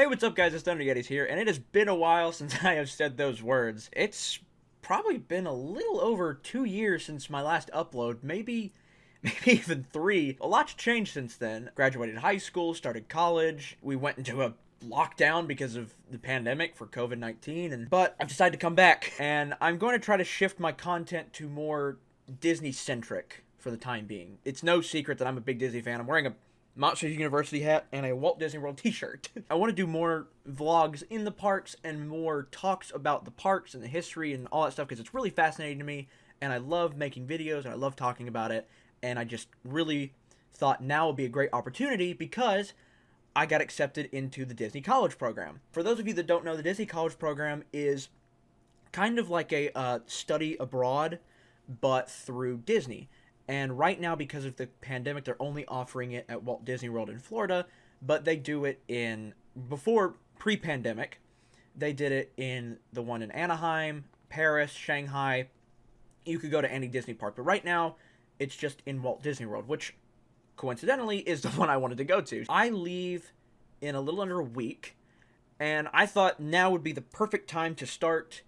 Hey, what's up, guys? It's ThunderYetis here, and it has been a while since I have said those words. It's probably been a little over 2 years since my last upload, maybe even 3. A lot's changed since then. Graduated high school, started college. We went into a lockdown because of the pandemic for COVID-19, but I've decided to come back, and I'm going to try to shift my content to more Disney-centric for the time being. It's no secret that I'm a big Disney fan. I'm wearing a Monsters University hat and a Walt Disney World t-shirt. I want to do more vlogs in the parks and more talks about the parks and the history and all that stuff because it's really fascinating to me, and I love making videos and I love talking about it, and I just really thought now would be a great opportunity because I got accepted into the Disney College program. For those of you that don't know, the Disney College program is kind of like a study abroad, but through Disney. And right now, because of the pandemic, they're only offering it at Walt Disney World in Florida, but they do it before pre-pandemic, they did it in the one in Anaheim, Paris, Shanghai. You could go to any Disney park, but right now, it's just in Walt Disney World, which coincidentally is the one I wanted to go to. I leave in a little under a week, and I thought now would be the perfect time to start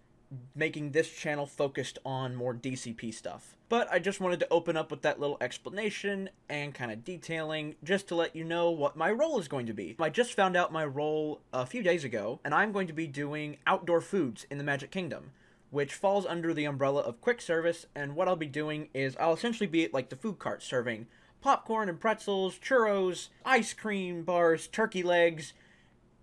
making this channel focused on more DCP stuff. But I just wanted to open up with that little explanation and kind of detailing just to let you know what my role is going to be. I just found out my role a few days ago, and I'm going to be doing outdoor foods in the Magic Kingdom, which falls under the umbrella of quick service, and what I'll be doing is I'll essentially be at like the food cart serving popcorn and pretzels, churros, ice cream bars, turkey legs.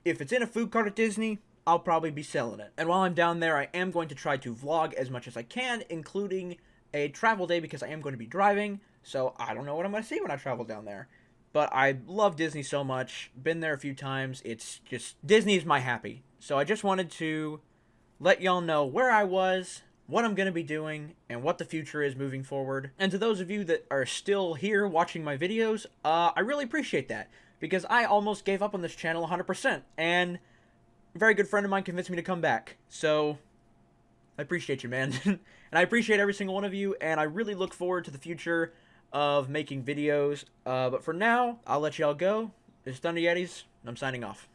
If it's in a food cart at Disney, I'll probably be selling it. And while I'm down there, I am going to try to vlog as much as I can, including a travel day because I am going to be driving, so I don't know what I'm going to see when I travel down there. But I love Disney so much, been there a few times, it's just, Disney is my happy. So I just wanted to let y'all know where I was, what I'm going to be doing, and what the future is moving forward. And to those of you that are still here watching my videos, I really appreciate that, because I almost gave up on this channel 100%, and a very good friend of mine convinced me to come back, so I appreciate you, man. And I appreciate every single one of you, and I really look forward to the future of making videos. But for now, I'll let y'all go. It's ThunderYetis, and I'm signing off.